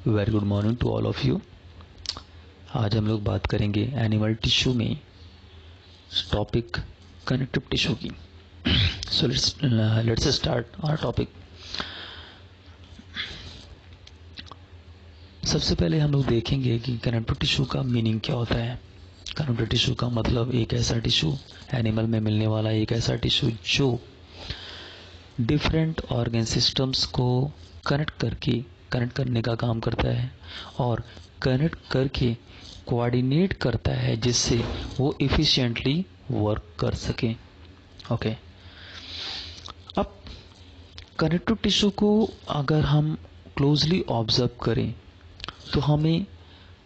Very good morning to all of you. आज हम लोग बात करेंगे एनिमल टिश्यू में टॉपिक कनेक्टिव टिश्यू की। So let's start our topic. सबसे पहले हम लोग देखेंगे कि कनेक्टिव टिश्यू का मीनिंग क्या होता है। कनेक्टिव टिश्यू का मतलब एक ऐसा टिश्यू, एनिमल में मिलने वाला एक ऐसा टिश्यू जो डिफरेंट ऑर्गन सिस्टम्स को कनेक्ट करने का काम करता है और कनेक्ट करके कोऑर्डिनेट करता है जिससे वो इफिशिएंटली वर्क कर सके। ओके, अब कनेक्टिव टिश्यू को अगर हम क्लोजली ऑब्जर्व करें तो हमें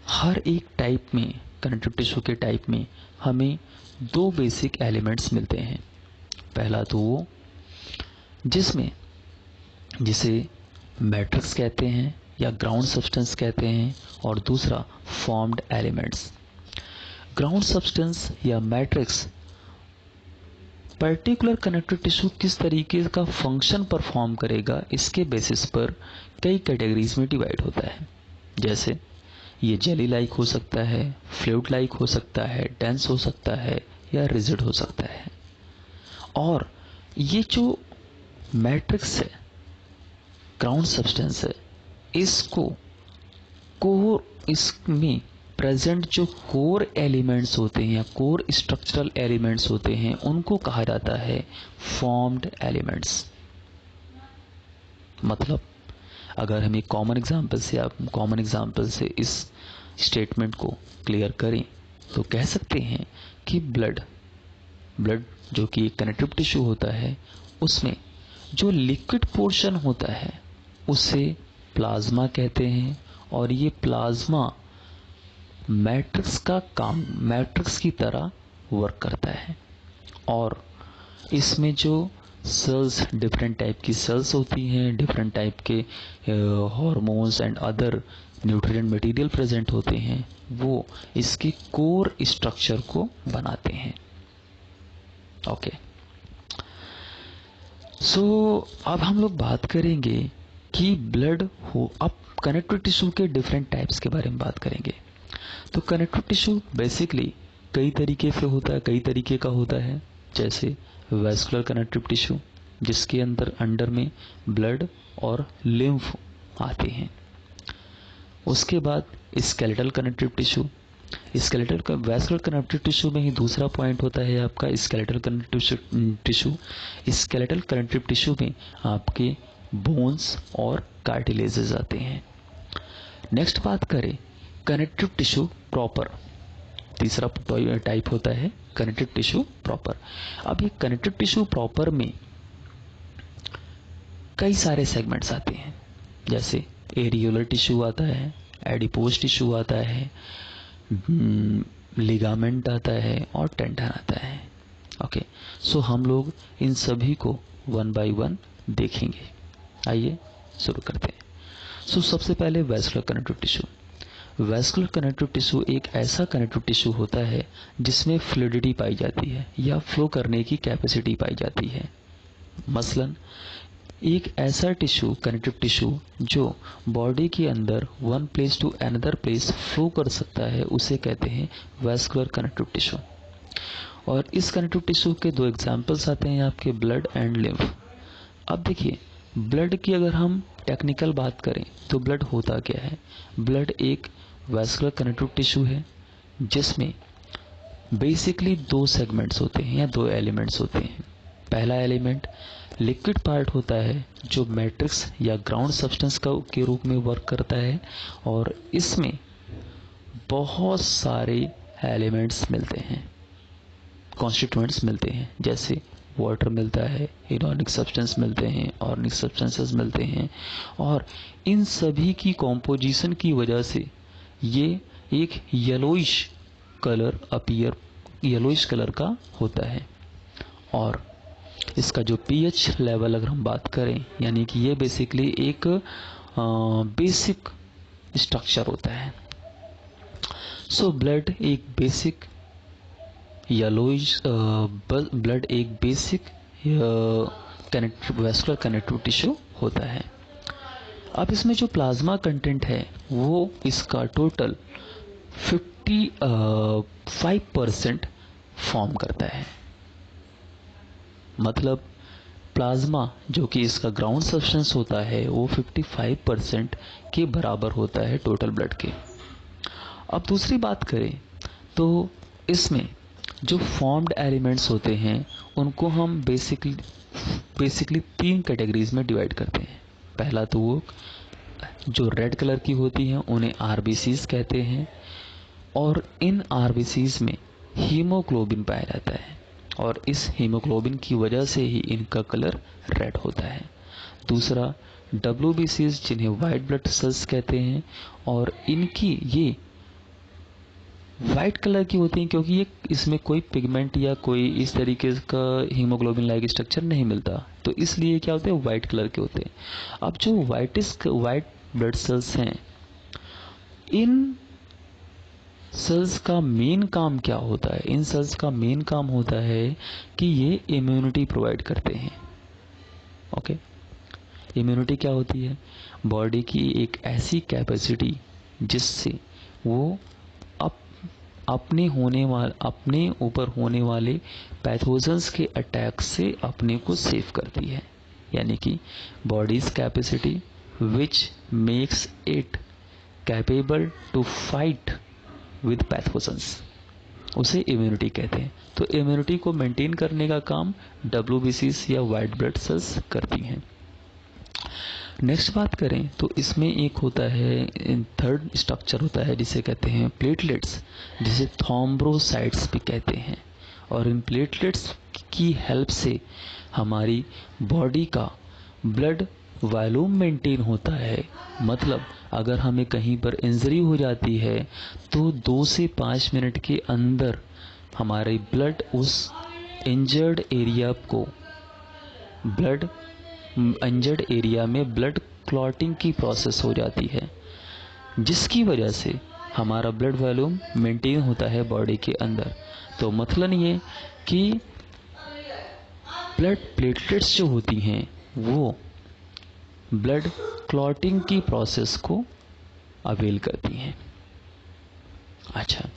हर एक टाइप में, कनेक्टिव टिश्यू के टाइप में हमें दो बेसिक एलिमेंट्स मिलते हैं। पहला तो वो जिसे मैट्रिक्स कहते हैं या ग्राउंड सब्सटेंस कहते हैं, और दूसरा फॉर्म्ड एलिमेंट्स। ग्राउंड सब्सटेंस या मैट्रिक्स पर्टिकुलर कनेक्टिव टिश्यू किस तरीके का फंक्शन परफॉर्म करेगा, इसके बेसिस पर कई कैटेगरीज में डिवाइड होता है। जैसे ये जेली लाइक हो सकता है, फ्लूइड लाइक हो सकता है, डेंस हो सकता है या रिजिड हो सकता है। और ये जो मैट्रिक्स है, ग्राउंड सब्सटेंस है, इसमें प्रेजेंट जो कोर एलिमेंट्स होते हैं या कोर स्ट्रक्चरल एलिमेंट्स होते हैं उनको कहा जाता है फॉर्म्ड एलिमेंट्स। मतलब अगर हम एक कॉमन एग्जांपल से इस स्टेटमेंट को क्लियर करें तो कह सकते हैं कि ब्लड जो कि एक कनेक्टिव टिश्यू होता है, उसमें जो लिक्विड पोर्शन होता है उसे प्लाज्मा कहते हैं, और ये प्लाज्मा मैट्रिक्स की तरह वर्क करता है। और इसमें जो सेल्स, डिफरेंट टाइप की सेल्स होती हैं, डिफरेंट टाइप के hormones and other nutrient material present होते हैं, वो इसके कोर स्ट्रक्चर को बनाते हैं। ओके, सो अब हम लोग बात करेंगे कि अब कनेक्टिव टिश्यू के डिफरेंट टाइप्स के बारे में बात करेंगे। तो कनेक्टिव टिश्यू बेसिकली कई तरीके का होता है। जैसे वैस्कुलर कनेक्टिव टिश्यू, जिसके अंदर में ब्लड और लिम्फ आते हैं। उसके बाद skeletal connective tissue. Vascular connective tissue में ही दूसरा पॉइंट होता है आपका skeletal connective tissue. Skeletal connective tissue में आपके बोन्स और कार्टिलेजेस आते हैं। नेक्स्ट बात करें कनेक्टिव टिश्यू प्रॉपर। तीसरा टाइप होता है कनेक्टिव टिश्यू प्रॉपर। अब ये कनेक्टिव टिश्यू प्रॉपर में कई सारे सेगमेंट्स आते हैं। जैसे एरियोलर टिश्यू आता है, एडिपोज टिश्यू आता है, लिगामेंट आता है और टेंडन आता है। ओके, सो हम लोग इन सभी को वन बाय वन देखेंगे। आइए शुरू करते हैं। सो सबसे पहले vascular connective tissue. Vascular connective tissue एक ऐसा कनेक्टिव टिश्यू होता है जिसमें फ्लूइडिटी पाई जाती है या फ्लो करने की कैपेसिटी पाई जाती है। मसलन एक ऐसा कनेक्टिव टिश्यू जो बॉडी के अंदर one place to another place flow कर सकता है, उसे कहते हैं वैस्कुलर कनेक्टिव टिश्यू। और इस कनेक्टिव टिश्यू के दो एग्जांपल्स आते हैं आपके, ब्लड एंड लिम्फ। अब देखिए, ब्लड की अगर हम टेक्निकल बात करें तो ब्लड होता क्या है। ब्लड एक वैस्कुलर कनेक्टिव टिश्यू है जिसमें बेसिकली दो सेगमेंट्स होते हैं या दो एलिमेंट्स होते हैं। पहला एलिमेंट लिक्विड पार्ट होता है जो मैट्रिक्स या ग्राउंड सब्सटेंस के रूप में वर्क करता है, और इसमें बहुत सारे एलिमेंट्स मिलते हैं, कॉन्स्टिट्यूएंट्स मिलते हैं। जैसे वाटर मिलता है, इनऑर्गेनिक सब्सटेंस मिलते हैं, ऑर्गेनिक सब्सटेंसेस मिलते हैं, और इन सभी की कॉम्पोजिशन की वजह से ये एक येलोइश कलर का होता है। और इसका जो पीएच लेवल अगर हम बात करें, यानी कि ये बेसिकली एक बेसिक स्ट्रक्चर होता है। सो ब्लड एक बेसिक वैस्कुलर कनेक्टिव टिश्यू होता है। अब इसमें जो प्लाज्मा कंटेंट है वो इसका टोटल 55% फॉर्म करता है। मतलब प्लाज्मा जो कि इसका ग्राउंड सब्सटेंस होता है वो 55% के बराबर होता है टोटल ब्लड के। अब दूसरी बात करें तो इसमें जो फॉर्म्ड एलिमेंट्स होते हैं उनको हम बेसिकली 3 कैटेगरीज में डिवाइड करते हैं। पहला तो वो जो रेड कलर की होती हैं उन्हें आरबीसीज कहते हैं, और इन आरबीसीज में हीमोग्लोबिन पाया जाता है, और इस हीमोग्लोबिन की वजह से ही इनका कलर रेड होता है। दूसरा डब्ल्यूबीसीज जिन्हें वाइट ब्लड सेल्स कहते हैं, और इनकी ये वाइट कलर की होती हैं क्योंकि ये इसमें कोई पिगमेंट या कोई इस तरीके का हीमोग्लोबिन लाइक स्ट्रक्चर नहीं मिलता, तो इसलिए क्या होते हैं, वाइट कलर के होते हैं। अब जो वाइट ब्लड सेल्स हैं, इन सेल्स का मेन काम क्या होता है? इन सेल्स का मेन काम होता है कि ये इम्यूनिटी प्रोवाइड करते हैं। ओके, इम्यूनिटी क्या होती है? बॉडी की एक ऐसी कैपेसिटी जिससे वो अपने ऊपर होने वाले पैथोजेंस के अटैक से अपने को सेव करती है। यानी कि body's capacity which makes it capable to fight with pathogens, उसे इम्यूनिटी कहते हैं। तो इम्यूनिटी को मेंटेन करने का काम डब्ल्यूबीसीज या वाइट ब्लड सेल्स करती हैं। नेक्स्ट बात करें तो इसमें एक होता है, थर्ड स्ट्रक्चर होता है जिसे कहते हैं प्लेटलेट्स, जिसे थ्रोम्बोसाइट्स भी कहते हैं। और इन प्लेटलेट्स की हेल्प से हमारी बॉडी का ब्लड वॉल्यूम मेंटेन होता है। मतलब अगर हमें कहीं पर इंजरी हो जाती है तो 2 से 5 मिनट के अंदर हमारे ब्लड उस इंजर्ड एरिया में ब्लड क्लॉटिंग की प्रोसेस हो जाती है, जिसकी वजह से हमारा ब्लड वॉल्यूम मेंटेन होता है बॉडी के अंदर। तो मतलब ये कि ब्लड प्लेटलेट्स जो होती हैं वो ब्लड क्लॉटिंग की प्रोसेस को अवेल करती हैं। अच्छा,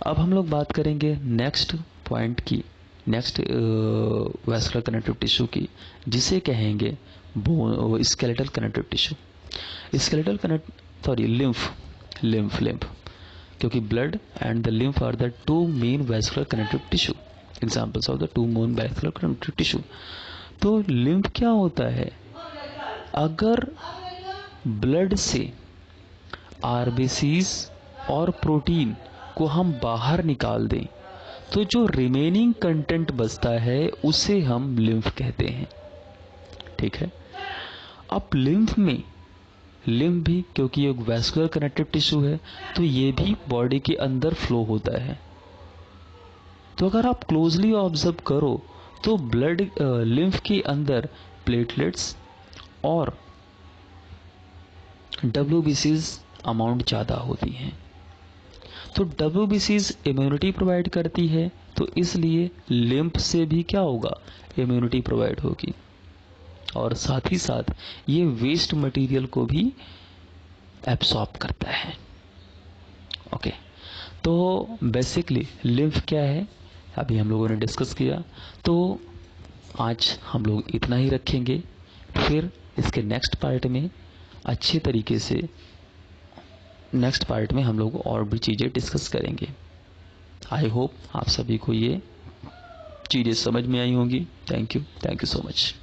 अब हम लोग बात करेंगे नेक्स्ट पॉइंट की, नेक्स्ट वैस्कुलर कनेक्टिव टिश्यू की, जिसे कहेंगे स्केलेटल कनेक्टिव टिश्यू। लिम्फ, क्योंकि blood and the lymph are the 2 main vascular connective tissue, examples of the 2 main vascular connective tissue. तो लिम्फ क्या होता है? अगर ब्लड से आरबीसीज और प्रोटीन को हम बाहर निकाल दें तो जो रिमेनिंग कंटेंट बचता है उसे हम लिम्फ कहते हैं। ठीक है। अब लिम्फ भी क्योंकि ये वैस्कुलर कनेक्टिव टिश्यू है तो ये भी बॉडी के अंदर फ्लो होता है। तो अगर आप क्लोजली ऑब्जर्व करो तो लिम्फ के अंदर प्लेटलेट्स और डब्ल्यूबीसीज अमाउंट ज़्यादा होती हैं। तो डब्ल्यूबीसीज इम्यूनिटी प्रोवाइड करती है, तो इसलिए लिम्फ से भी क्या होगा, इम्यूनिटी प्रोवाइड होगी। और साथ ही साथ ये वेस्ट मटेरियल को भी एब्सॉर्ब करता है। ओके, तो बेसिकली लिम्फ क्या है अभी हम लोगों ने डिस्कस किया। तो आज हम लोग इतना ही रखेंगे, फिर इसके नेक्स्ट पार्ट में अच्छे तरीके से हम लोग और भी चीज़ें डिस्कस करेंगे। आई होप आप सभी को ये चीज़ें समझ में आई होंगी। Thank you so much.